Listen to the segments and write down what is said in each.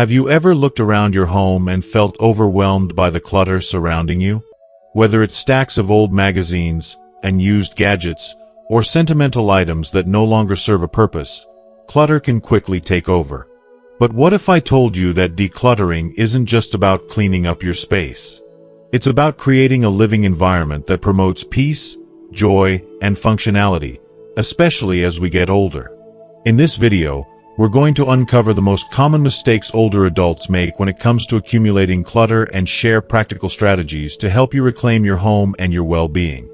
Have you ever looked around your home and felt overwhelmed by the clutter surrounding you? Whether it's stacks of old magazines and used gadgets, or sentimental items that no longer serve a purpose, clutter can quickly take over. But what if I told you that decluttering isn't just about cleaning up your space? It's about creating a living environment that promotes peace, joy, and functionality, especially as we get older. In this video, we're going to uncover the most common mistakes older adults make when it comes to accumulating clutter and share practical strategies to help you reclaim your home and your well-being.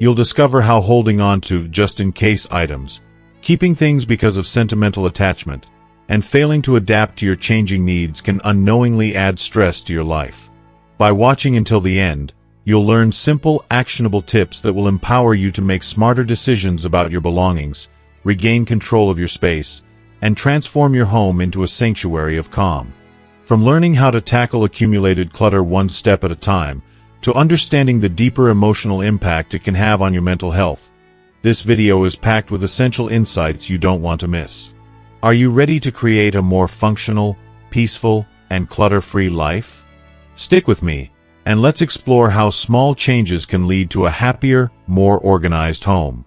You'll discover how holding on to just-in-case items, keeping things because of sentimental attachment, and failing to adapt to your changing needs can unknowingly add stress to your life. By watching until the end, you'll learn simple, actionable tips that will empower you to make smarter decisions about your belongings, regain control of your space, and transform your home into a sanctuary of calm. From learning how to tackle accumulated clutter one step at a time, to understanding the deeper emotional impact it can have on your mental health, this video is packed with essential insights you don't want to miss. Are you ready to create a more functional, peaceful, and clutter-free life? Stick with me, and let's explore how small changes can lead to a happier, more organized home.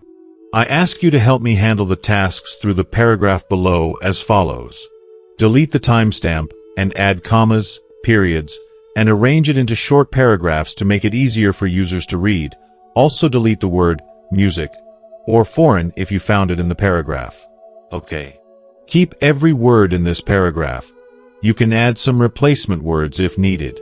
I ask you to help me handle the tasks through the paragraph below as follows. Delete the timestamp and add commas, periods, and arrange it into short paragraphs to make it easier for users to read. Also delete the word music or foreign if you found it in the paragraph. Okay. Keep every word in this paragraph. You can add some replacement words if needed.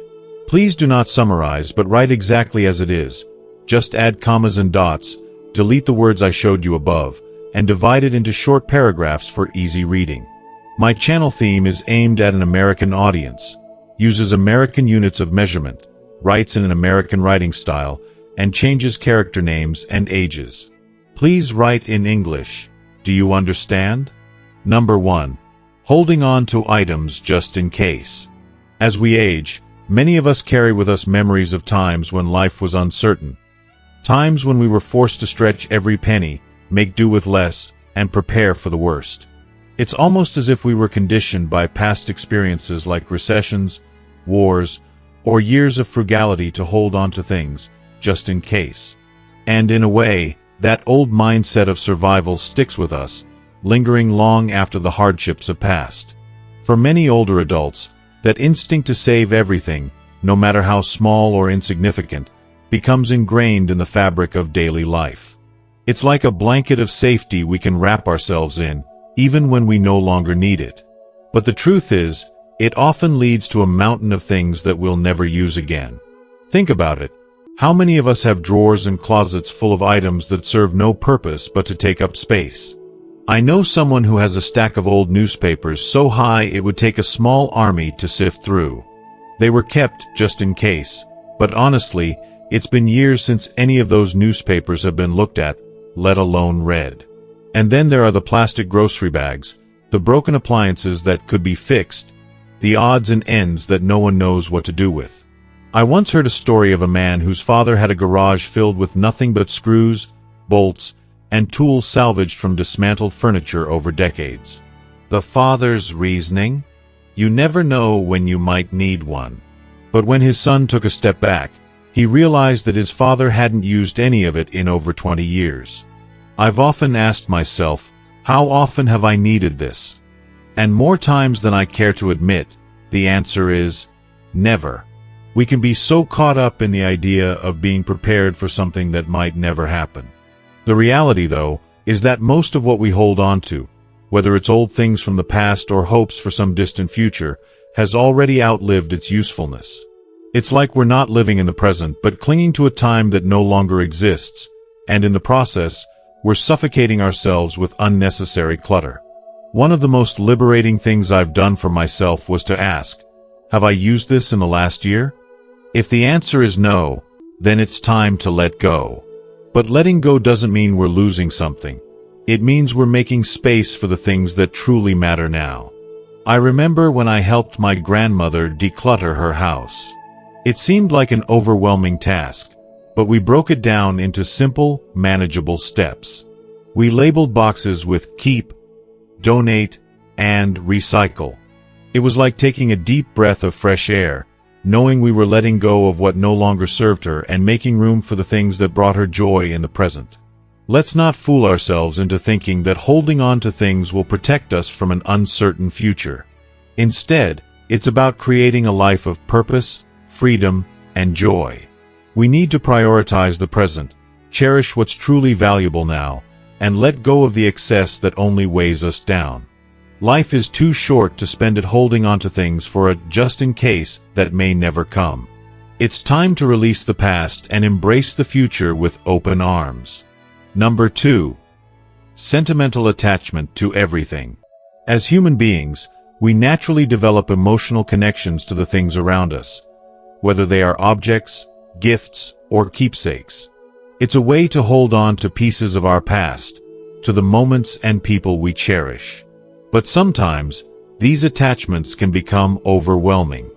Please do not summarize but write exactly as it is. Just add commas and dots, delete the words I showed you above, and divide it into short paragraphs for easy reading. My channel theme is aimed at an American audience, uses American units of measurement, writes in an American writing style, and changes character names and ages. Please write in English. Do you understand? Number 1. Holding on to items just in case. As we age, many of us carry with us memories of times when life was uncertain. Times when we were forced to stretch every penny, make do with less, and prepare for the worst. It's almost as if we were conditioned by past experiences like recessions, wars, or years of frugality to hold on to things, just in case. And in a way, that old mindset of survival sticks with us, lingering long after the hardships have passed. For many older adults, that instinct to save everything, no matter how small or insignificant, becomes ingrained in the fabric of daily life. It's like a blanket of safety we can wrap ourselves in, even when we no longer need it. But the truth is, it often leads to a mountain of things that we'll never use again. Think about it. How many of us have drawers and closets full of items that serve no purpose but to take up space? I know someone who has a stack of old newspapers so high it would take a small army to sift through. They were kept just in case, but honestly, it's been years since any of those newspapers have been looked at, let alone read. And then there are the plastic grocery bags, the broken appliances that could be fixed, the odds and ends that no one knows what to do with. I once heard a story of a man whose father had a garage filled with nothing but screws, bolts, and tools salvaged from dismantled furniture over decades. The father's reasoning? You never know when you might need one. But when his son took a step back, he realized that his father hadn't used any of it in over 20 years. I've often asked myself, how often have I needed this? And more times than I care to admit, the answer is never. We can be so caught up in the idea of being prepared for something that might never happen. The reality, though, is that most of what we hold on to, whether it's old things from the past or hopes for some distant future, has already outlived its usefulness. It's like we're not living in the present but clinging to a time that no longer exists, and in the process, we're suffocating ourselves with unnecessary clutter. One of the most liberating things I've done for myself was to ask, have I used this in the last year? If the answer is no, then it's time to let go. But letting go doesn't mean we're losing something. It means we're making space for the things that truly matter now. I remember when I helped my grandmother declutter her house. It seemed like an overwhelming task, but we broke it down into simple, manageable steps. We labeled boxes with keep, donate, and recycle. It was like taking a deep breath of fresh air, knowing we were letting go of what no longer served her and making room for the things that brought her joy in the present. Let's not fool ourselves into thinking that holding on to things will protect us from an uncertain future. Instead, it's about creating a life of purpose, freedom, and joy. We need to prioritize the present, cherish what's truly valuable now, and let go of the excess that only weighs us down. Life is too short to spend it holding on to things for a just-in-case that may never come. It's time to release the past and embrace the future with open arms. Number 2. Sentimental attachment to everything. As human beings, we naturally develop emotional connections to the things around us, whether they are objects, gifts, or keepsakes. It's a way to hold on to pieces of our past, to the moments and people we cherish. But sometimes, these attachments can become overwhelming.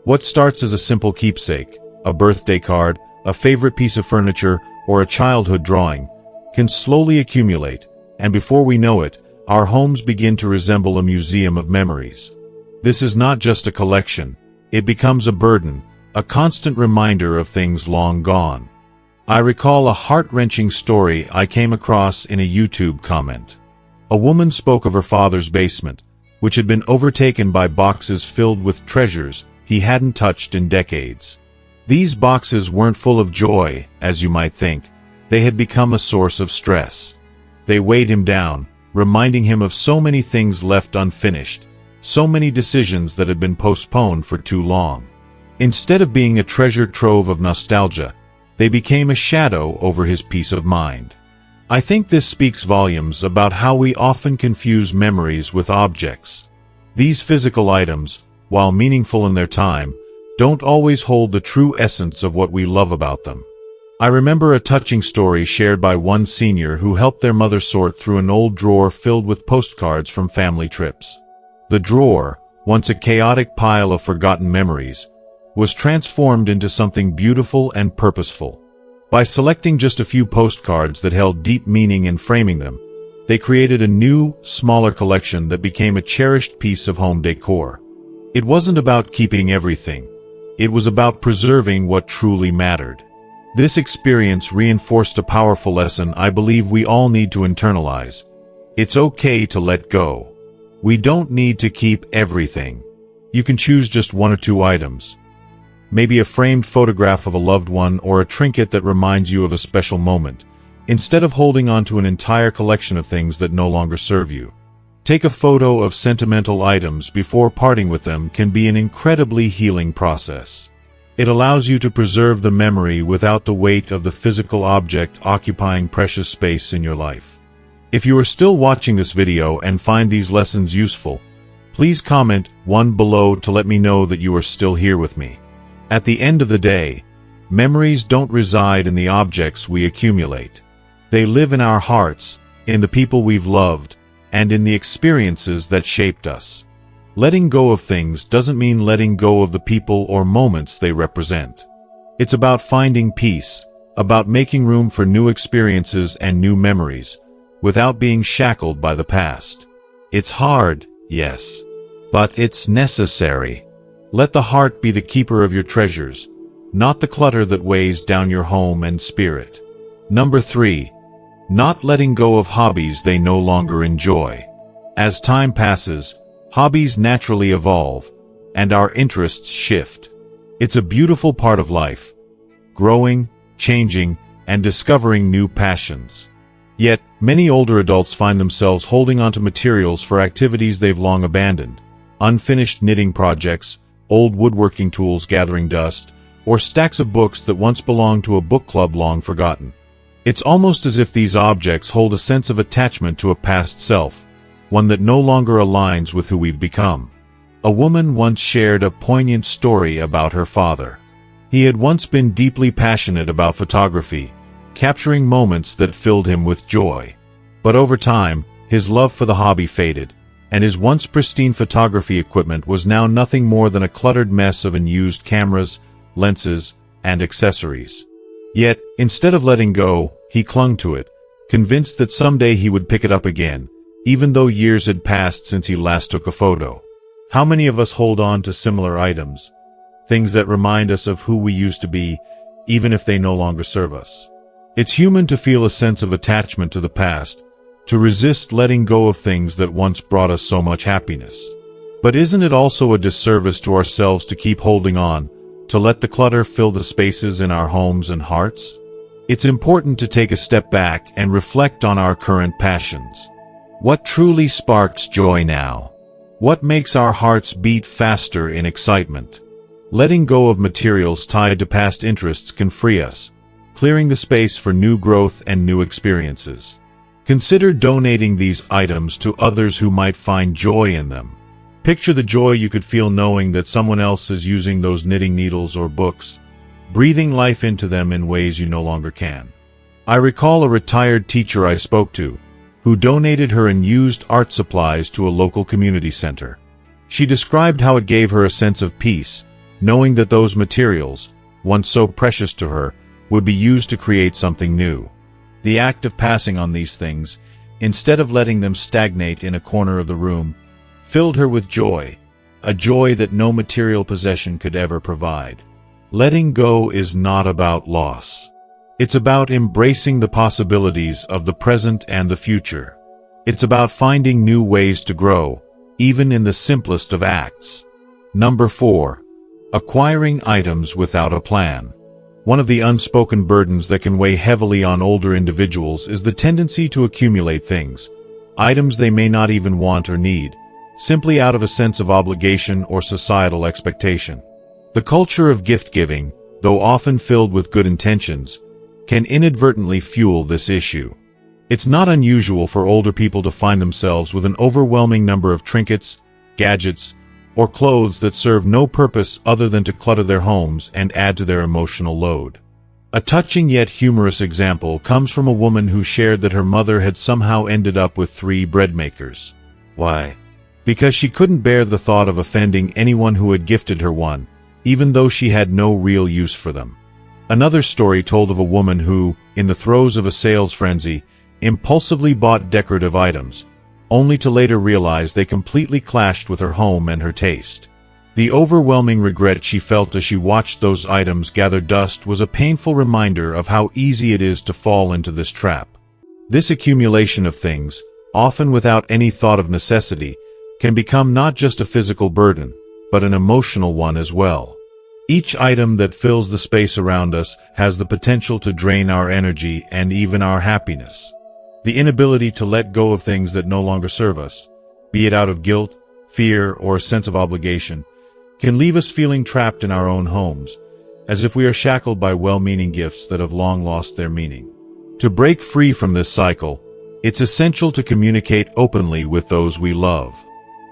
What starts as a simple keepsake, a birthday card, a favorite piece of furniture, or a childhood drawing, can slowly accumulate, and before we know it, our homes begin to resemble a museum of memories. This is not just a collection, it becomes a burden, a constant reminder of things long gone. I recall a heart-wrenching story I came across in a YouTube comment. A woman spoke of her father's basement, which had been overtaken by boxes filled with treasures he hadn't touched in decades. These boxes weren't full of joy, as you might think. They had become a source of stress. They weighed him down, reminding him of so many things left unfinished, so many decisions that had been postponed for too long. Instead of being a treasure trove of nostalgia, they became a shadow over his peace of mind. I think this speaks volumes about how we often confuse memories with objects. These physical items, while meaningful in their time, don't always hold the true essence of what we love about them. I remember a touching story shared by one senior who helped their mother sort through an old drawer filled with postcards from family trips. The drawer, once a chaotic pile of forgotten memories, was transformed into something beautiful and purposeful. By selecting just a few postcards that held deep meaning and framing them, they created a new, smaller collection that became a cherished piece of home decor. It wasn't about keeping everything. It was about preserving what truly mattered. This experience reinforced a powerful lesson I believe we all need to internalize. It's okay to let go. We don't need to keep everything. You can choose just one or two items. Maybe a framed photograph of a loved one or a trinket that reminds you of a special moment, instead of holding on to an entire collection of things that no longer serve you. Take a photo of sentimental items before parting with them can be an incredibly healing process. It allows you to preserve the memory without the weight of the physical object occupying precious space in your life. If you are still watching this video and find these lessons useful, please comment one below to let me know that you are still here with me. At the end of the day, memories don't reside in the objects we accumulate. They live in our hearts, in the people we've loved, and in the experiences that shaped us. Letting go of things doesn't mean letting go of the people or moments they represent. It's about finding peace, about making room for new experiences and new memories, without being shackled by the past. It's hard, yes, but it's necessary. Let the heart be the keeper of your treasures, not the clutter that weighs down your home and spirit. Number 3. Not letting go of hobbies they no longer enjoy. As time passes, hobbies naturally evolve, and our interests shift. It's a beautiful part of life, growing, changing, and discovering new passions. Yet, many older adults find themselves holding onto materials for activities they've long abandoned, unfinished knitting projects, old woodworking tools gathering dust, or stacks of books that once belonged to a book club long forgotten. It's almost as if these objects hold a sense of attachment to a past self, one that no longer aligns with who we've become. A woman once shared a poignant story about her father. He had once been deeply passionate about photography, capturing moments that filled him with joy. But over time, his love for the hobby faded, and his once pristine photography equipment was now nothing more than a cluttered mess of unused cameras, lenses, and accessories. Yet, instead of letting go, he clung to it, convinced that someday he would pick it up again, even though years had passed since he last took a photo. How many of us hold on to similar items, things that remind us of who we used to be, even if they no longer serve us? It's human to feel a sense of attachment to the past, to resist letting go of things that once brought us so much happiness. But isn't it also a disservice to ourselves to keep holding on, to let the clutter fill the spaces in our homes and hearts? It's important to take a step back and reflect on our current passions. What truly sparks joy now? What makes our hearts beat faster in excitement? Letting go of materials tied to past interests can free us, clearing the space for new growth and new experiences. Consider donating these items to others who might find joy in them. Picture the joy you could feel knowing that someone else is using those knitting needles or books, breathing life into them in ways you no longer can. I recall a retired teacher I spoke to, who donated her unused art supplies to a local community center. She described how it gave her a sense of peace, knowing that those materials, once so precious to her, would be used to create something new. The act of passing on these things, instead of letting them stagnate in a corner of the room, filled her with joy, a joy that no material possession could ever provide. Letting go is not about loss. It's about embracing the possibilities of the present and the future. It's about finding new ways to grow, even in the simplest of acts. Number 4. Acquiring items without a plan. One of the unspoken burdens that can weigh heavily on older individuals is the tendency to accumulate things, items they may not even want or need, simply out of a sense of obligation or societal expectation. The culture of gift-giving, though often filled with good intentions, can inadvertently fuel this issue. It's not unusual for older people to find themselves with an overwhelming number of trinkets, gadgets, or clothes that serve no purpose other than to clutter their homes and add to their emotional load. A touching yet humorous example comes from a woman who shared that her mother had somehow ended up with 3 bread makers. Why? Because she couldn't bear the thought of offending anyone who had gifted her one, even though she had no real use for them. Another story told of a woman who, in the throes of a sales frenzy, impulsively bought decorative items, only to later realize they completely clashed with her home and her taste. The overwhelming regret she felt as she watched those items gather dust was a painful reminder of how easy it is to fall into this trap. This accumulation of things, often without any thought of necessity, can become not just a physical burden, but an emotional one as well. Each item that fills the space around us has the potential to drain our energy and even our happiness. The inability to let go of things that no longer serve us, be it out of guilt, fear, or a sense of obligation, can leave us feeling trapped in our own homes, as if we are shackled by well-meaning gifts that have long lost their meaning. To break free from this cycle, it's essential to communicate openly with those we love.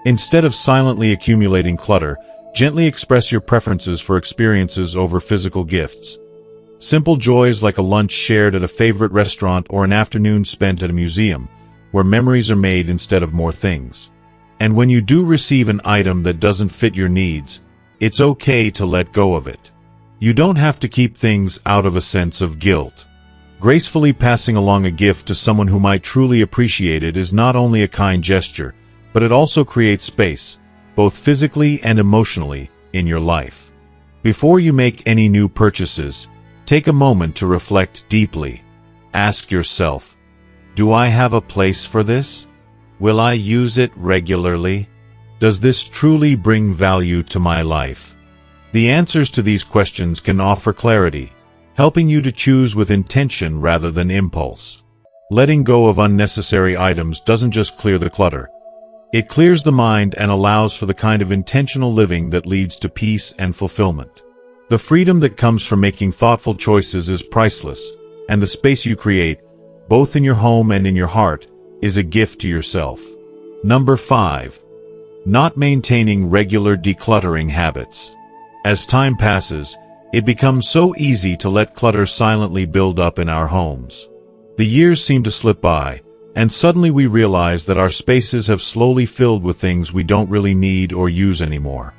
Instead of silently accumulating clutter, gently express your preferences for experiences over physical gifts. Simple joys like a lunch shared at a favorite restaurant or an afternoon spent at a museum, where memories are made instead of more things. And when you do receive an item that doesn't fit your needs, it's okay to let go of it. You don't have to keep things out of a sense of guilt. Gracefully passing along a gift to someone who might truly appreciate it is not only a kind gesture, but it also creates space, both physically and emotionally, in your life. Before you make any new purchases, take a moment to reflect deeply. Ask yourself, do I have a place for this? Will I use it regularly? Does this truly bring value to my life? The answers to these questions can offer clarity, helping you to choose with intention rather than impulse. Letting go of unnecessary items doesn't just clear the clutter. It clears the mind and allows for the kind of intentional living that leads to peace and fulfillment. The freedom that comes from making thoughtful choices is priceless, and the space you create, both in your home and in your heart, is a gift to yourself. Number 5. Not maintaining regular decluttering habits. As time passes, it becomes so easy to let clutter silently build up in our homes. The years seem to slip by, and suddenly we realize that our spaces have slowly filled with things we don't really need or use anymore.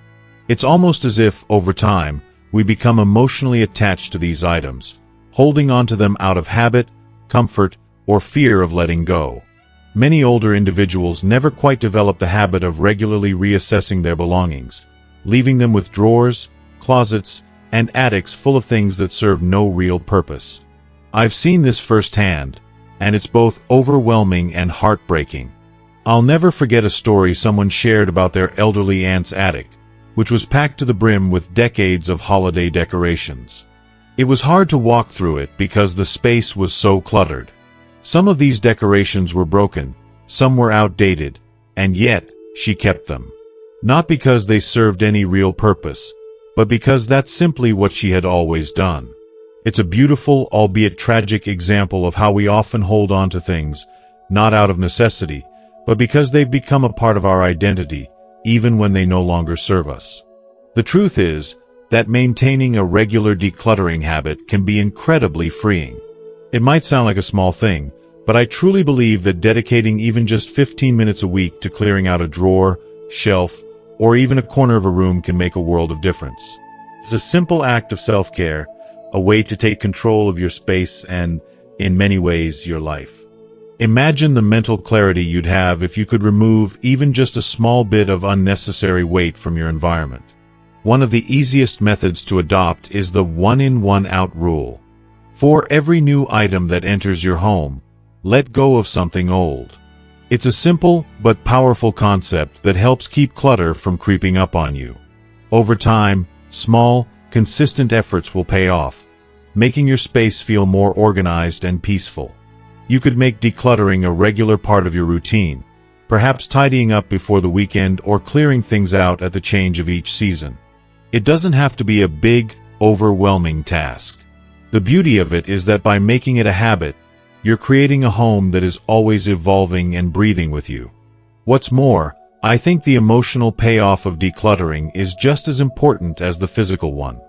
It's almost as if, over time, we become emotionally attached to these items, holding on to them out of habit, comfort, or fear of letting go. Many older individuals never quite develop the habit of regularly reassessing their belongings, leaving them with drawers, closets, and attics full of things that serve no real purpose. I've seen this firsthand, and it's both overwhelming and heartbreaking. I'll never forget a story someone shared about their elderly aunt's attic, which was packed to the brim with decades of holiday decorations. It was hard to walk through it because the space was so cluttered. Some of these decorations were broken, some were outdated, and yet she kept them. Not because they served any real purpose, but because that's simply what she had always done. It's a beautiful, albeit tragic example of how we often hold on to things, not out of necessity, but because they've become a part of our identity, even when they no longer serve us. The truth is that maintaining a regular decluttering habit can be incredibly freeing. It might sound like a small thing, but I truly believe that dedicating even just 15 minutes a week to clearing out a drawer, shelf, or even a corner of a room can make a world of difference. It's a simple act of self-care, a way to take control of your space and, in many ways, your life. Imagine the mental clarity you'd have if you could remove even just a small bit of unnecessary weight from your environment. One of the easiest methods to adopt is the one-in, one-out rule. For every new item that enters your home, let go of something old. It's a simple but powerful concept that helps keep clutter from creeping up on you. Over time, small, consistent efforts will pay off, making your space feel more organized and peaceful. You could make decluttering a regular part of your routine, perhaps tidying up before the weekend or clearing things out at the change of each season. It doesn't have to be a big, overwhelming task. The beauty of it is that by making it a habit, you're creating a home that is always evolving and breathing with you. What's more, I think the emotional payoff of decluttering is just as important as the physical one.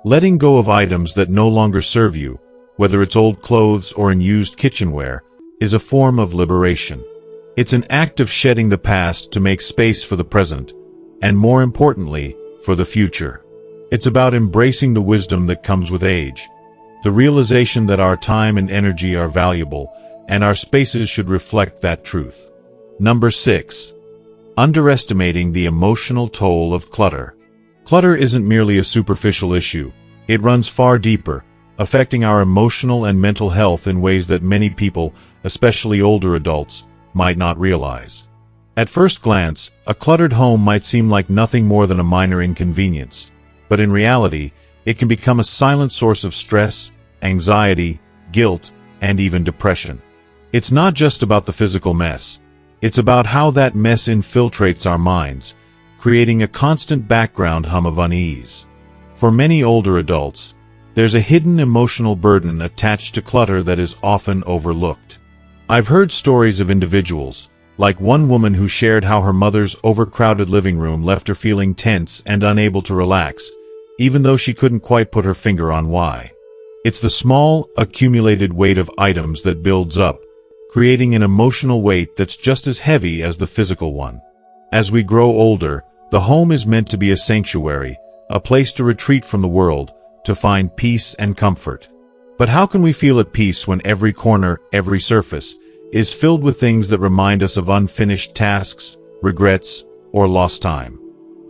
Letting go of items that no longer serve you, whether it's old clothes or unused kitchenware, is a form of liberation. It's an act of shedding the past to make space for the present, and more importantly, for the future. It's about embracing the wisdom that comes with age, the realization that our time and energy are valuable, and our spaces should reflect that truth. Number 6. Underestimating the emotional toll of clutter. Clutter isn't merely a superficial issue. It runs far deeper, affecting our emotional and mental health in ways that many people, especially older adults, might not realize. At first glance, a cluttered home might seem like nothing more than a minor inconvenience, but in reality, it can become a silent source of stress, anxiety, guilt, and even depression. It's not just about the physical mess. It's about how that mess infiltrates our minds, creating a constant background hum of unease. For many older adults, there's a hidden emotional burden attached to clutter that is often overlooked. I've heard stories of individuals, like one woman who shared how her mother's overcrowded living room left her feeling tense and unable to relax, even though she couldn't quite put her finger on why. It's the small, accumulated weight of items that builds up, creating an emotional weight that's just as heavy as the physical one. As we grow older, the home is meant to be a sanctuary, a place to retreat from the world, to find peace and comfort. But how can we feel at peace when every corner, every surface, is filled with things that remind us of unfinished tasks, regrets, or lost time?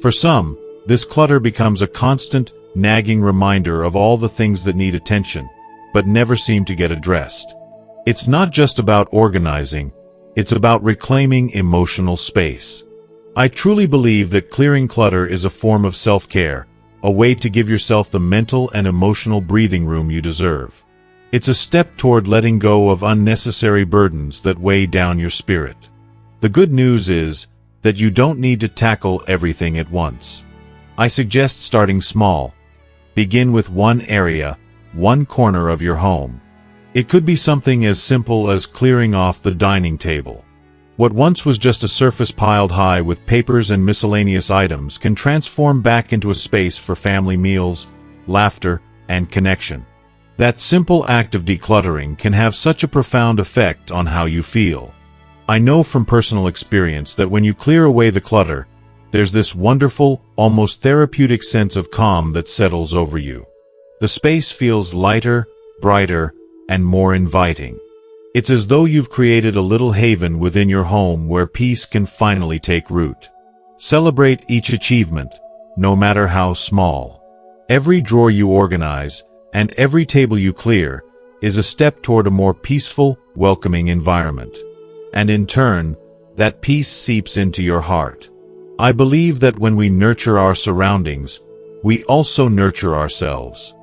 For some, this clutter becomes a constant, nagging reminder of all the things that need attention, but never seem to get addressed. It's not just about organizing, it's about reclaiming emotional space. I truly believe that clearing clutter is a form of self-care, a way to give yourself the mental and emotional breathing room you deserve. It's a step toward letting go of unnecessary burdens that weigh down your spirit. The good news is that you don't need to tackle everything at once. I suggest starting small. Begin with one area, one corner of your home. It could be something as simple as clearing off the dining table. What once was just a surface piled high with papers and miscellaneous items can transform back into a space for family meals, laughter, and connection. That simple act of decluttering can have such a profound effect on how you feel. I know from personal experience that when you clear away the clutter, there's this wonderful, almost therapeutic sense of calm that settles over you. The space feels lighter, brighter, and more inviting. It's as though you've created a little haven within your home where peace can finally take root. Celebrate each achievement, no matter how small. Every drawer you organize, and every table you clear, is a step toward a more peaceful, welcoming environment. And in turn, that peace seeps into your heart. I believe that when we nurture our surroundings, we also nurture ourselves.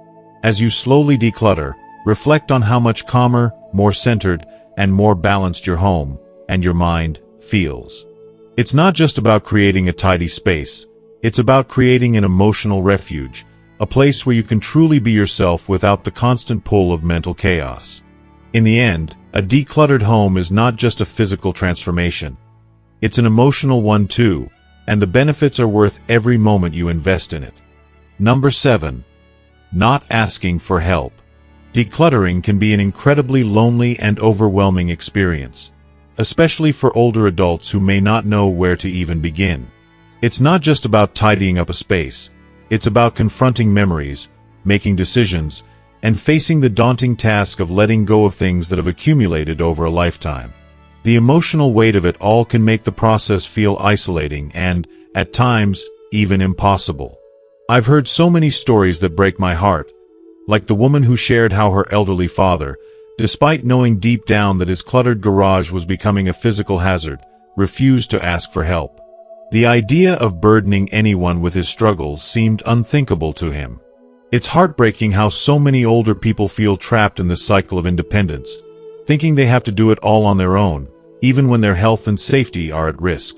As you slowly declutter, reflect on how much calmer, more centered, and more balanced your home and your mind feels. It's not just about creating a tidy space, it's about creating an emotional refuge, a place where you can truly be yourself without the constant pull of mental chaos. In the end, a decluttered home is not just a physical transformation. It's an emotional one too, and the benefits are worth every moment you invest in it. Number 7. Not asking for help. Decluttering can be an incredibly lonely and overwhelming experience, especially for older adults who may not know where to even begin. It's not just about tidying up a space. It's about confronting memories, making decisions, and facing the daunting task of letting go of things that have accumulated over a lifetime. The emotional weight of it all can make the process feel isolating and, at times, even impossible. I've heard so many stories that break my heart, like the woman who shared how her elderly father, despite knowing deep down that his cluttered garage was becoming a physical hazard, refused to ask for help. The idea of burdening anyone with his struggles seemed unthinkable to him. It's heartbreaking how so many older people feel trapped in this cycle of independence, thinking they have to do it all on their own, even when their health and safety are at risk.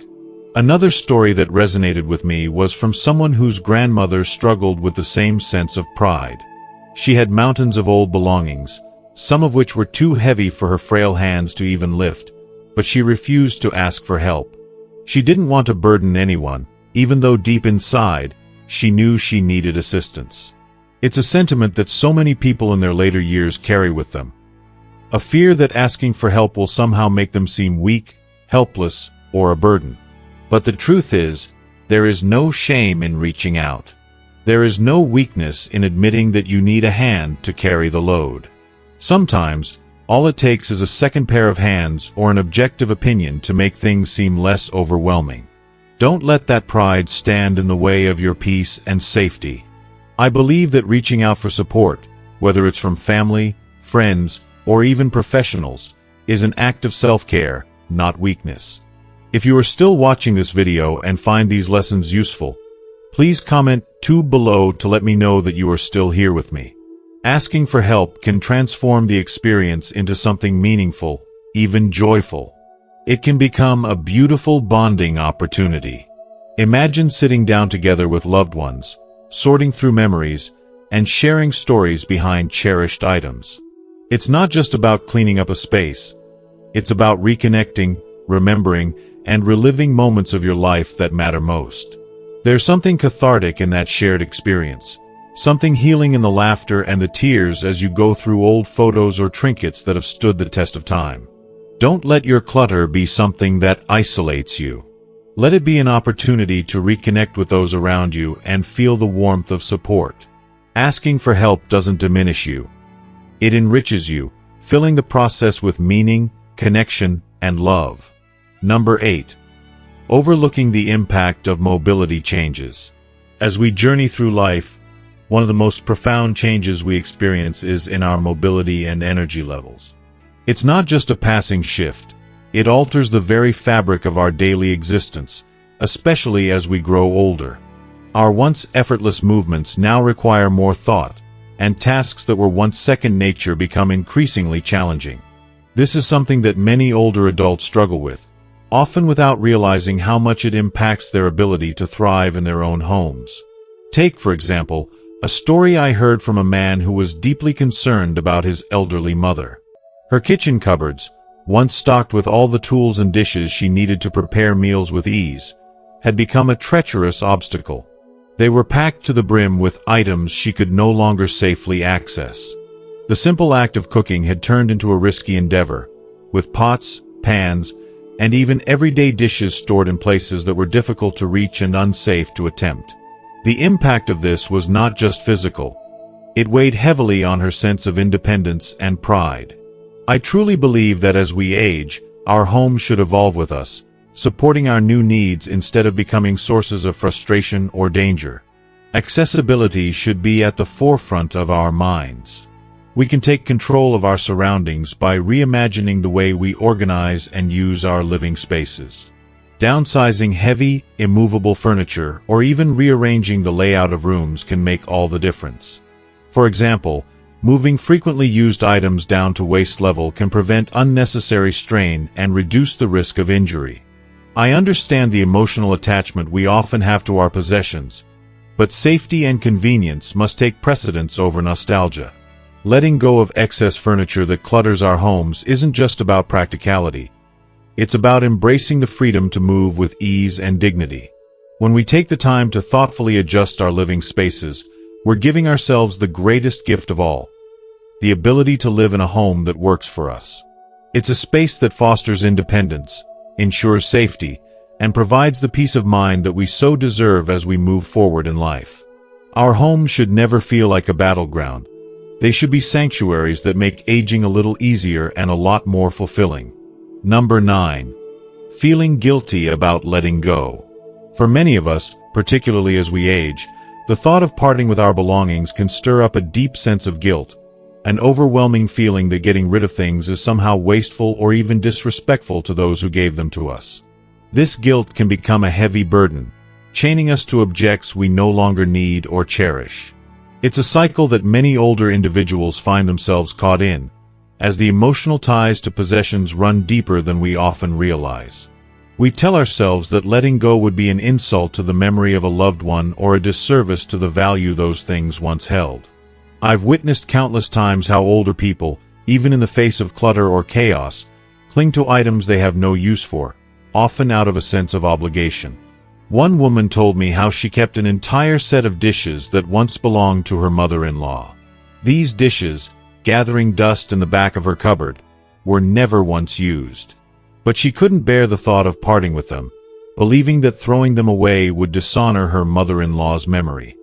Another story that resonated with me was from someone whose grandmother struggled with the same sense of pride. She had mountains of old belongings, some of which were too heavy for her frail hands to even lift, but she refused to ask for help. She didn't want to burden anyone, even though deep inside, she knew she needed assistance. It's a sentiment that so many people in their later years carry with them. A fear that asking for help will somehow make them seem weak, helpless, or a burden. But the truth is, there is no shame in reaching out. There is no weakness in admitting that you need a hand to carry the load. Sometimes, all it takes is a second pair of hands or an objective opinion to make things seem less overwhelming. Don't let that pride stand in the way of your peace and safety. I believe that reaching out for support, whether it's from family, friends, or even professionals, is an act of self-care, not weakness. If you are still watching this video and find these lessons useful, please comment below to let me know that you are still here with me. Asking for help can transform the experience into something meaningful, even joyful. It can become a beautiful bonding opportunity. Imagine sitting down together with loved ones, sorting through memories, and sharing stories behind cherished items. It's not just about cleaning up a space. It's about reconnecting, remembering, and reliving moments of your life that matter most. There's something cathartic in that shared experience, something healing in the laughter and the tears as you go through old photos or trinkets that have stood the test of time. Don't let your clutter be something that isolates you. Let it be an opportunity to reconnect with those around you and feel the warmth of support. Asking for help doesn't diminish you. It enriches you, filling the process with meaning, connection, and love. Number 8. Overlooking the impact of mobility changes. As we journey through life, one of the most profound changes we experience is in our mobility and energy levels. It's not just a passing shift. It alters the very fabric of our daily existence, especially as we grow older. Our once effortless movements now require more thought, and tasks that were once second nature become increasingly challenging. This is something that many older adults struggle with, often without realizing how much it impacts their ability to thrive in their own homes. Take, for example, a story I heard from a man who was deeply concerned about his elderly mother. Her kitchen cupboards, once stocked with all the tools and dishes she needed to prepare meals with ease, had become a treacherous obstacle. They were packed to the brim with items she could no longer safely access. The simple act of cooking had turned into a risky endeavor, with pots, pans, and even everyday dishes stored in places that were difficult to reach and unsafe to attempt. The impact of this was not just physical. It weighed heavily on her sense of independence and pride. I truly believe that as we age, our homes should evolve with us, supporting our new needs instead of becoming sources of frustration or danger. Accessibility should be at the forefront of our minds. We can take control of our surroundings by reimagining the way we organize and use our living spaces. Downsizing heavy, immovable furniture or even rearranging the layout of rooms can make all the difference. For example, moving frequently used items down to waist level can prevent unnecessary strain and reduce the risk of injury. I understand the emotional attachment we often have to our possessions, but safety and convenience must take precedence over nostalgia. Letting go of excess furniture that clutters our homes isn't just about practicality. It's about embracing the freedom to move with ease and dignity. When we take the time to thoughtfully adjust our living spaces, we're giving ourselves the greatest gift of all: the ability to live in a home that works for us. It's a space that fosters independence, ensures safety, and provides the peace of mind that we so deserve as we move forward in life. Our homes should never feel like a battleground. They should be sanctuaries that make aging a little easier and a lot more fulfilling. Number 9. Feeling guilty about letting go. For many of us, particularly as we age, the thought of parting with our belongings can stir up a deep sense of guilt, an overwhelming feeling that getting rid of things is somehow wasteful or even disrespectful to those who gave them to us. This guilt can become a heavy burden, chaining us to objects we no longer need or cherish. It's a cycle that many older individuals find themselves caught in, as the emotional ties to possessions run deeper than we often realize. We tell ourselves that letting go would be an insult to the memory of a loved one or a disservice to the value those things once held. I've witnessed countless times how older people, even in the face of clutter or chaos, cling to items they have no use for, often out of a sense of obligation. One woman told me how she kept an entire set of dishes that once belonged to her mother-in-law. These dishes, gathering dust in the back of her cupboard, were never once used. But she couldn't bear the thought of parting with them, believing that throwing them away would dishonor her mother-in-law's memory.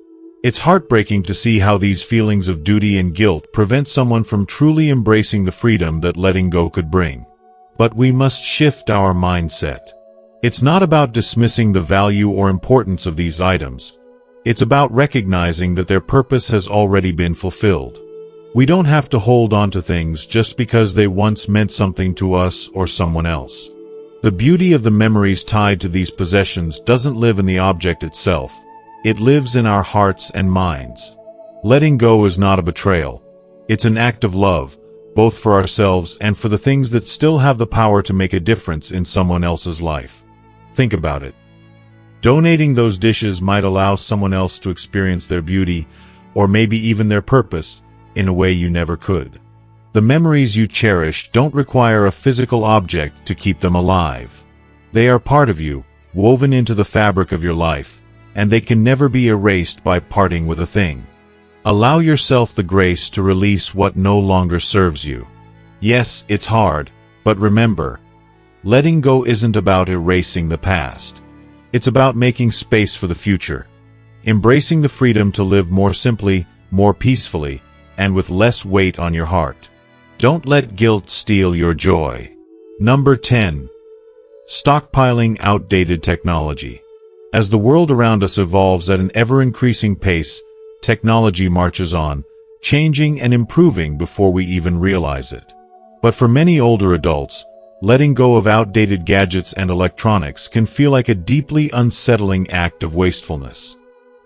It's heartbreaking to see how these feelings of duty and guilt prevent someone from truly embracing the freedom that letting go could bring. But we must shift our mindset. It's not about dismissing the value or importance of these items. It's about recognizing that their purpose has already been fulfilled. We don't have to hold on to things just because they once meant something to us or someone else. The beauty of the memories tied to these possessions doesn't live in the object itself. It lives in our hearts and minds. Letting go is not a betrayal. It's an act of love, both for ourselves and for the things that still have the power to make a difference in someone else's life. Think about it. Donating those dishes might allow someone else to experience their beauty, or maybe even their purpose, in a way you never could. The memories you cherish don't require a physical object to keep them alive. They are part of you, woven into the fabric of your life, and they can never be erased by parting with a thing. Allow yourself the grace to release what no longer serves you. Yes, it's hard, but remember, letting go isn't about erasing the past. It's about making space for the future, embracing the freedom to live more simply, more peacefully, and with less weight on your heart. Don't let guilt steal your joy. Number 10. Stockpiling outdated technology. As the world around us evolves at an ever-increasing pace, technology marches on, changing and improving before we even realize it. But for many older adults, letting go of outdated gadgets and electronics can feel like a deeply unsettling act of wastefulness.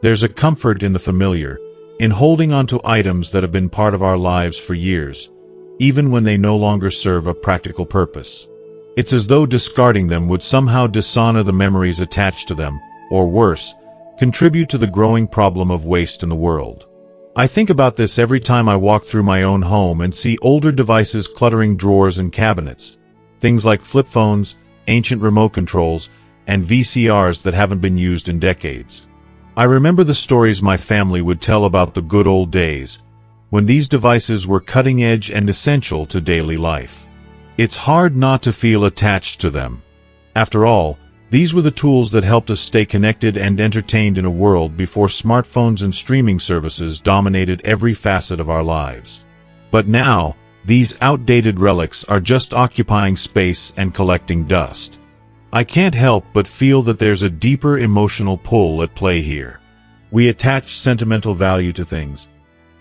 There's a comfort in the familiar, in holding on to items that have been part of our lives for years, even when they no longer serve a practical purpose. It's as though discarding them would somehow dishonor the memories attached to them, or worse, contribute to the growing problem of waste in the world. I think about this every time I walk through my own home and see older devices cluttering drawers and cabinets. Things like flip phones, ancient remote controls, and VCRs that haven't been used in decades. I remember the stories my family would tell about the good old days, when these devices were cutting edge and essential to daily life. It's hard not to feel attached to them. After all, these were the tools that helped us stay connected and entertained in a world before smartphones and streaming services dominated every facet of our lives. But now, These outdated relics are just occupying space and collecting dust. I can't help but feel that there's a deeper emotional pull at play here. We attach sentimental value to things,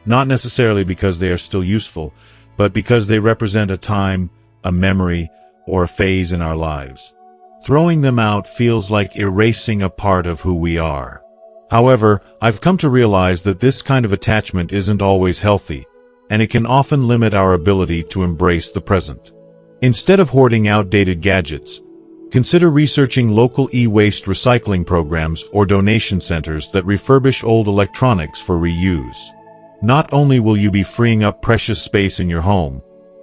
not necessarily because they are still useful, but because they represent a time, a memory, or a phase in our lives. Throwing them out feels like erasing a part of who we are. However, I've come to realize that this kind of attachment isn't always healthy, and it can often limit our ability to embrace the present. Instead of hoarding outdated gadgets, consider researching local e-waste recycling programs or donation centers that refurbish old electronics for reuse. Not only will you be freeing up precious space in your home,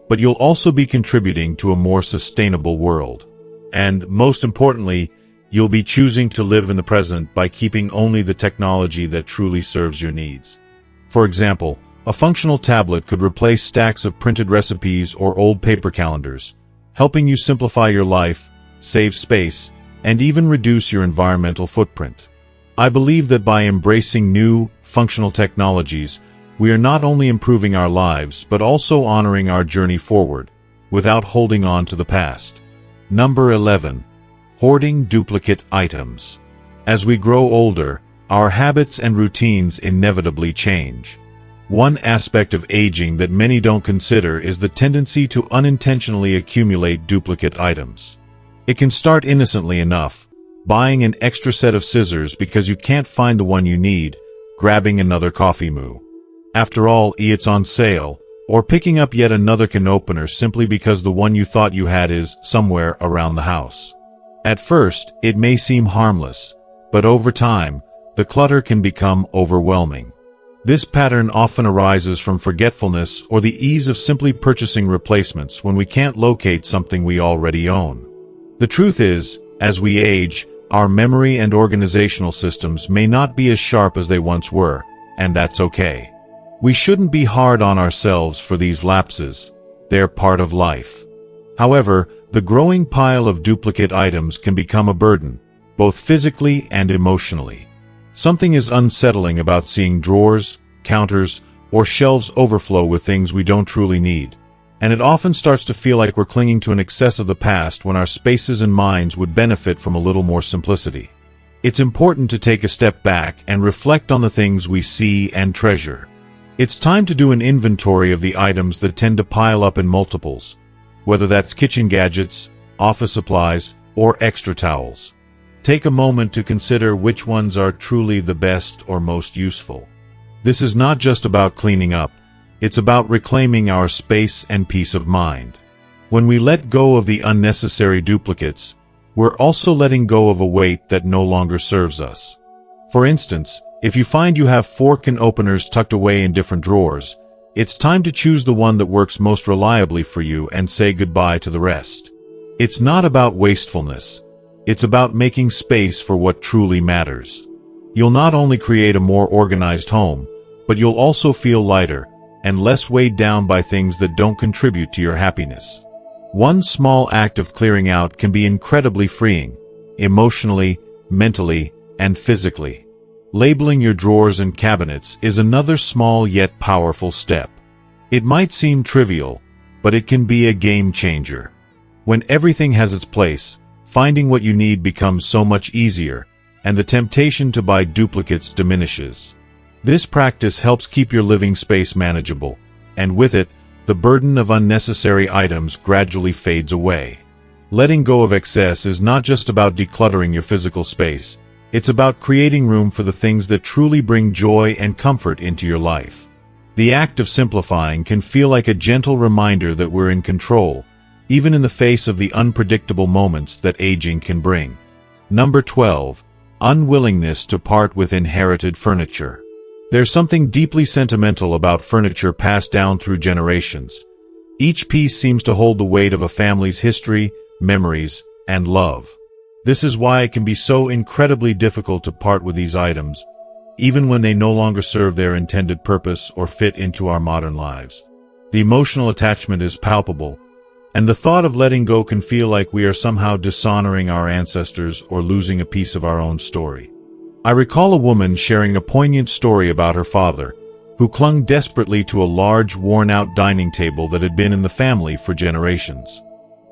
but you'll also be contributing to a more sustainable world. And most importantly, you'll be choosing to live in the present by keeping only the technology that truly serves your needs. For example, a functional tablet could replace stacks of printed recipes or old paper calendars, helping you simplify your life, save space, and even reduce your environmental footprint. I believe that by embracing new, functional technologies, we are not only improving our lives but also honoring our journey forward, without holding on to the past. Number 11. Hoarding duplicate items. As we grow older, our habits and routines inevitably change. One aspect of aging that many don't consider is the tendency to unintentionally accumulate duplicate items. It can start innocently enough, buying an extra set of scissors because you can't find the one you need, grabbing another coffee mug. After all, it's on sale, or picking up yet another can opener simply because the one you thought you had is somewhere around the house. At first, it may seem harmless, but over time, the clutter can become overwhelming. This pattern often arises from forgetfulness or the ease of simply purchasing replacements when we can't locate something we already own. The truth is, as we age, our memory and organizational systems may not be as sharp as they once were, and that's okay. We shouldn't be hard on ourselves for these lapses. They're part of life. However, the growing pile of duplicate items can become a burden, both physically and emotionally. Something is unsettling about seeing drawers, counters, or shelves overflow with things we don't truly need, and it often starts to feel like we're clinging to an excess of the past when our spaces and minds would benefit from a little more simplicity. It's important to take a step back and reflect on the things we see and treasure. It's time to do an inventory of the items that tend to pile up in multiples, whether that's kitchen gadgets, office supplies, or extra towels. Take a moment to consider which ones are truly the best or most useful. This is not just about cleaning up, it's about reclaiming our space and peace of mind. When we let go of the unnecessary duplicates, we're also letting go of a weight that no longer serves us. For instance, if you find you have fork and openers tucked away in different drawers, it's time to choose the one that works most reliably for you and say goodbye to the rest. It's not about wastefulness. It's about making space for what truly matters. You'll not only create a more organized home, but you'll also feel lighter and less weighed down by things that don't contribute to your happiness. One small act of clearing out can be incredibly freeing, emotionally, mentally, and physically. Labeling your drawers and cabinets is another small yet powerful step. It might seem trivial, but it can be a game changer. When everything has its place, finding what you need becomes so much easier, and the temptation to buy duplicates diminishes. This practice helps keep your living space manageable, and with it, the burden of unnecessary items gradually fades away. Letting go of excess is not just about decluttering your physical space. It's about creating room for the things that truly bring joy and comfort into your life. The act of simplifying can feel like a gentle reminder that we're in control, even in the face of the unpredictable moments that aging can bring. Number 12. Unwillingness to part with inherited furniture. There's something deeply sentimental about furniture passed down through generations. Each piece seems to hold the weight of a family's history, memories, and love. This is why it can be so incredibly difficult to part with these items, even when they no longer serve their intended purpose or fit into our modern lives. The emotional attachment is palpable, and the thought of letting go can feel like we are somehow dishonoring our ancestors or losing a piece of our own story. I recall a woman sharing a poignant story about her father, who clung desperately to a large, worn-out dining table that had been in the family for generations.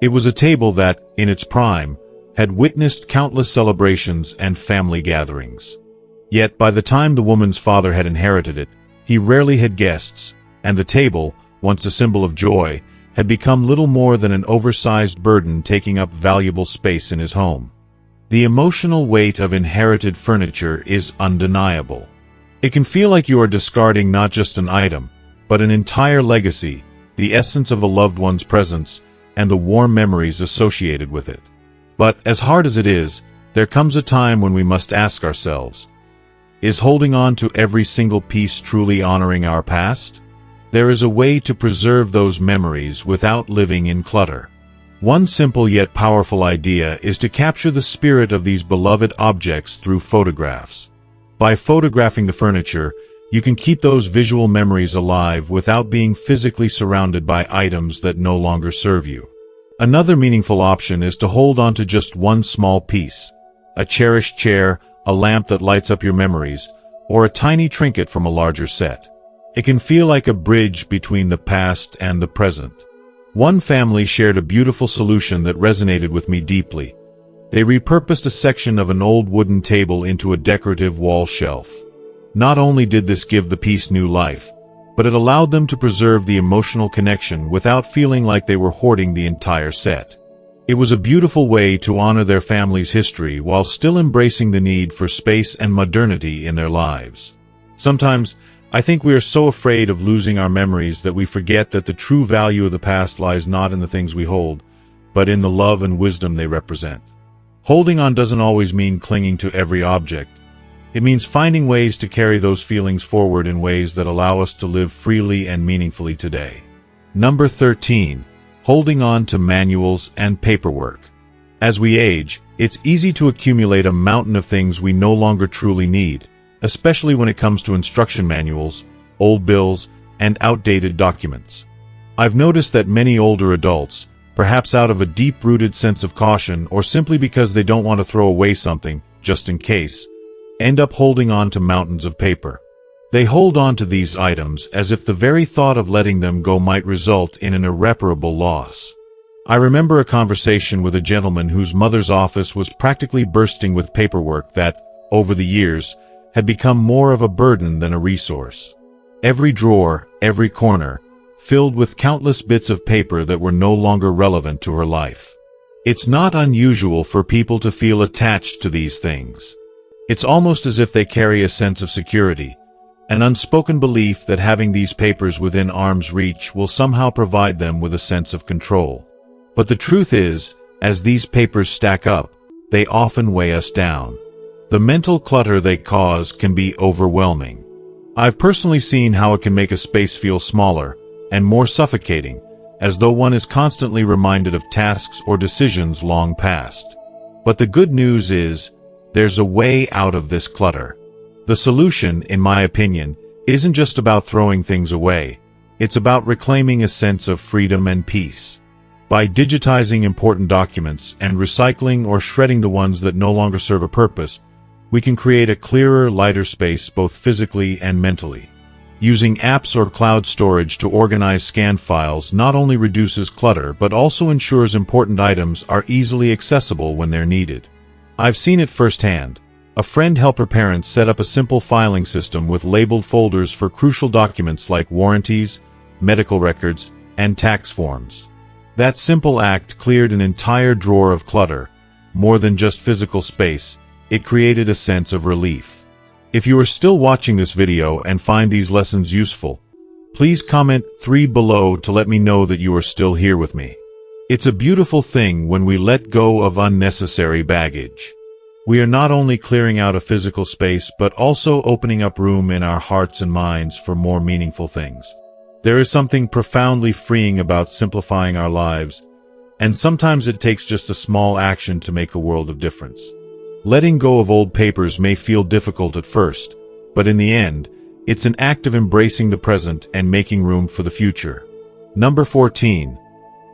It was a table that, in its prime, had witnessed countless celebrations and family gatherings. Yet, by the time the woman's father had inherited it, he rarely had guests, and the table, once a symbol of joy, had become little more than an oversized burden taking up valuable space in his home. The emotional weight of inherited furniture is undeniable. It can feel like you are discarding not just an item, but an entire legacy, the essence of a loved one's presence, and the warm memories associated with it. But, as hard as it is, there comes a time when we must ask ourselves, is holding on to every single piece truly honoring our past? There is a way to preserve those memories without living in clutter. One simple yet powerful idea is to capture the spirit of these beloved objects through photographs. By photographing the furniture, you can keep those visual memories alive without being physically surrounded by items that no longer serve you. Another meaningful option is to hold on to just one small piece, a cherished chair, a lamp that lights up your memories, or a tiny trinket from a larger set. It can feel like a bridge between the past and the present. One family shared a beautiful solution that resonated with me deeply. They repurposed a section of an old wooden table into a decorative wall shelf. Not only did this give the piece new life, but it allowed them to preserve the emotional connection without feeling like they were hoarding the entire set. It was a beautiful way to honor their family's history while still embracing the need for space and modernity in their lives. Sometimes, I think we are so afraid of losing our memories that we forget that the true value of the past lies not in the things we hold, but in the love and wisdom they represent. Holding on doesn't always mean clinging to every object. It means finding ways to carry those feelings forward in ways that allow us to live freely and meaningfully today. Number 13. Holding on to manuals and paperwork. As we age, it's easy to accumulate a mountain of things we no longer truly need, especially when it comes to instruction manuals, old bills, and outdated documents. I've noticed that many older adults, perhaps out of a deep-rooted sense of caution or simply because they don't want to throw away something, just in case, end up holding on to mountains of paper. They hold on to these items as if the very thought of letting them go might result in an irreparable loss. I remember a conversation with a gentleman whose mother's office was practically bursting with paperwork that, over the years, had become more of a burden than a resource. Every drawer, every corner, filled with countless bits of paper that were no longer relevant to her life. It's not unusual for people to feel attached to these things. It's almost as if they carry a sense of security, an unspoken belief that having these papers within arm's reach will somehow provide them with a sense of control. But the truth is, as these papers stack up, they often weigh us down. The mental clutter they cause can be overwhelming. I've personally seen how it can make a space feel smaller and more suffocating, as though one is constantly reminded of tasks or decisions long past. But the good news is, there's a way out of this clutter. The solution, in my opinion, isn't just about throwing things away. It's about reclaiming a sense of freedom and peace. By digitizing important documents and recycling or shredding the ones that no longer serve a purpose, we can create a clearer, lighter space both physically and mentally. Using apps or cloud storage to organize scanned files not only reduces clutter but also ensures important items are easily accessible when they're needed. I've seen it firsthand. A friend helped her parents set up a simple filing system with labeled folders for crucial documents like warranties, medical records, and tax forms. That simple act cleared an entire drawer of clutter. More than just physical space, it created a sense of relief. If you are still watching this video and find these lessons useful, please comment 3 below to let me know that you are still here with me. It's a beautiful thing when we let go of unnecessary baggage. We are not only clearing out a physical space but also opening up room in our hearts and minds for more meaningful things. There is something profoundly freeing about simplifying our lives, and sometimes it takes just a small action to make a world of difference. Letting go of old papers may feel difficult at first, but in the end, it's an act of embracing the present and making room for the future. Number 14.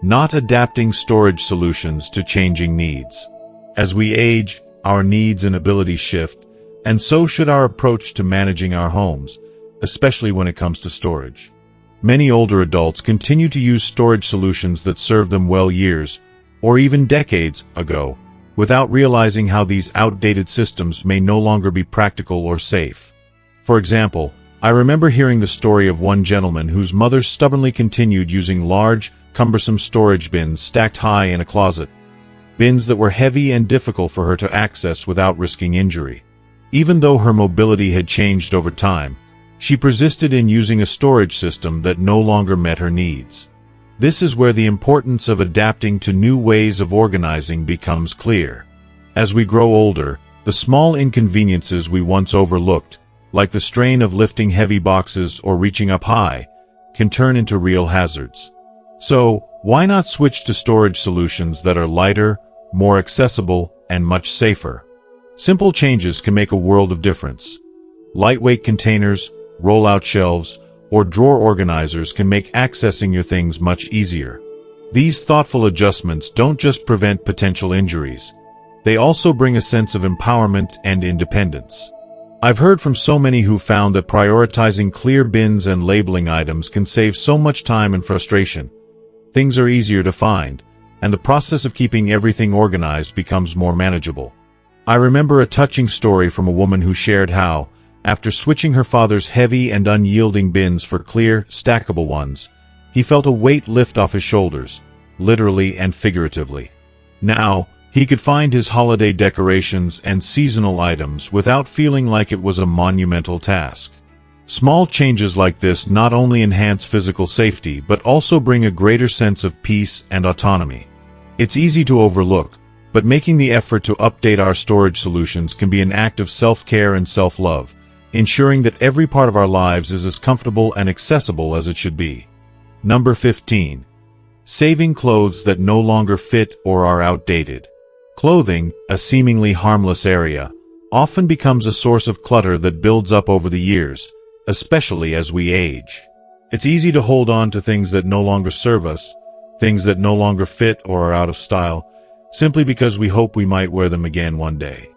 Not adapting storage solutions to changing needs. As we age, our needs and abilities shift, and so should our approach to managing our homes, especially when it comes to storage. Many older adults continue to use storage solutions that served them well years, or even decades, ago, without realizing how these outdated systems may no longer be practical or safe. For example, I remember hearing the story of one gentleman whose mother stubbornly continued using large, cumbersome storage bins stacked high in a closet. Bins that were heavy and difficult for her to access without risking injury. Even though her mobility had changed over time, she persisted in using a storage system that no longer met her needs. This is where the importance of adapting to new ways of organizing becomes clear. As we grow older, the small inconveniences we once overlooked, like the strain of lifting heavy boxes or reaching up high, can turn into real hazards. So, why not switch to storage solutions that are lighter, more accessible, and much safer? Simple changes can make a world of difference. Lightweight containers, roll-out shelves, or drawer organizers can make accessing your things much easier. These thoughtful adjustments don't just prevent potential injuries. They also bring a sense of empowerment and independence. I've heard from so many who found that prioritizing clear bins and labeling items can save so much time and frustration. Things are easier to find, and the process of keeping everything organized becomes more manageable. I remember a touching story from a woman who shared how, after switching her father's heavy and unyielding bins for clear, stackable ones, he felt a weight lift off his shoulders, literally and figuratively. Now, he could find his holiday decorations and seasonal items without feeling like it was a monumental task. Small changes like this not only enhance physical safety but also bring a greater sense of peace and autonomy. It's easy to overlook, but making the effort to update our storage solutions can be an act of self-care and self-love, ensuring that every part of our lives is as comfortable and accessible as it should be. Number 15. Saving clothes that no longer fit or are outdated. Clothing, a seemingly harmless area, often becomes a source of clutter that builds up over the years, especially as we age. It's easy to hold on to things that no longer serve us, things that no longer fit or are out of style, simply because we hope we might wear them again one day.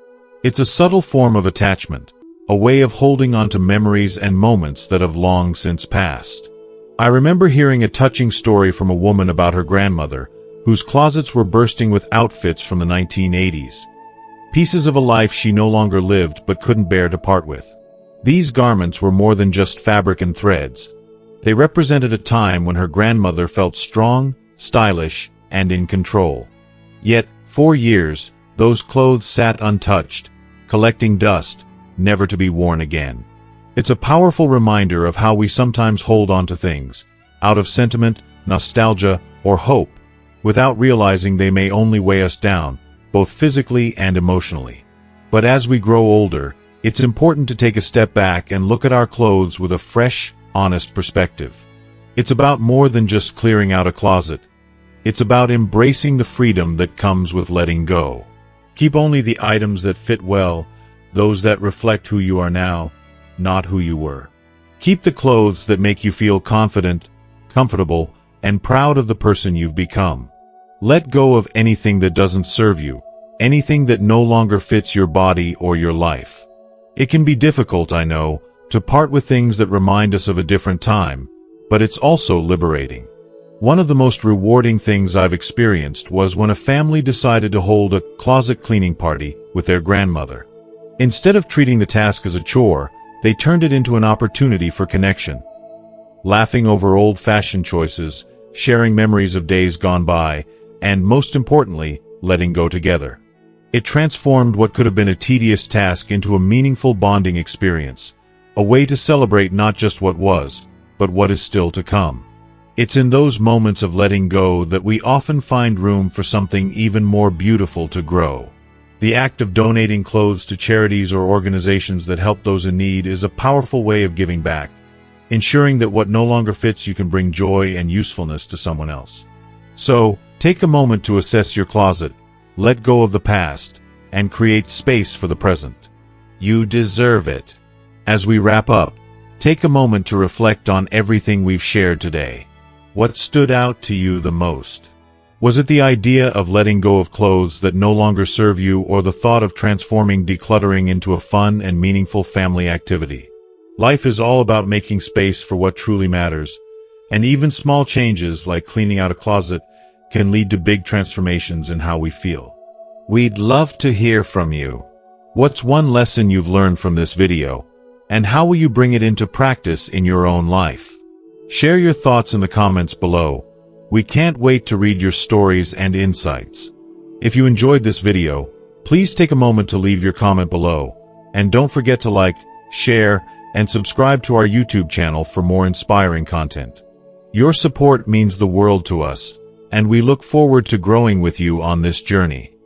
It's a subtle form of attachment, a way of holding on to memories and moments that have long since passed. I remember hearing a touching story from a woman about her grandmother, whose closets were bursting with outfits from the 1980s. Pieces of a life she no longer lived but couldn't bear to part with. These garments were more than just fabric and threads. They represented a time when her grandmother felt strong, stylish, and in control. Yet, for years, those clothes sat untouched, collecting dust, never to be worn again. It's a powerful reminder of how we sometimes hold on to things, out of sentiment, nostalgia, or hope, without realizing they may only weigh us down, both physically and emotionally. But as we grow older, it's important to take a step back and look at our clothes with a fresh, honest perspective. It's about more than just clearing out a closet. It's about embracing the freedom that comes with letting go. Keep only the items that fit well, those that reflect who you are now, not who you were. Keep the clothes that make you feel confident, comfortable, and proud of the person you've become. Let go of anything that doesn't serve you, anything that no longer fits your body or your life. It can be difficult, I know, to part with things that remind us of a different time, but it's also liberating. One of the most rewarding things I've experienced was when a family decided to hold a closet cleaning party with their grandmother. Instead of treating the task as a chore, they turned it into an opportunity for connection. Laughing over old-fashioned choices, sharing memories of days gone by, and most importantly, letting go together. It transformed what could have been a tedious task into a meaningful bonding experience, a way to celebrate not just what was, but what is still to come. It's in those moments of letting go that we often find room for something even more beautiful to grow. The act of donating clothes to charities or organizations that help those in need is a powerful way of giving back, ensuring that what no longer fits you can bring joy and usefulness to someone else. So, take a moment to assess your closet, let go of the past, and create space for the present. You deserve it. As we wrap up, take a moment to reflect on everything we've shared today. What stood out to you the most? Was it the idea of letting go of clothes that no longer serve you, or the thought of transforming decluttering into a fun and meaningful family activity? Life is all about making space for what truly matters, and even small changes like cleaning out a closet can lead to big transformations in how we feel. We'd love to hear from you. What's one lesson you've learned from this video, and how will you bring it into practice in your own life? Share your thoughts in the comments below. We can't wait to read your stories and insights. If you enjoyed this video, please take a moment to leave your comment below, and don't forget to like, share, and subscribe to our YouTube channel for more inspiring content. Your support means the world to us, and we look forward to growing with you on this journey.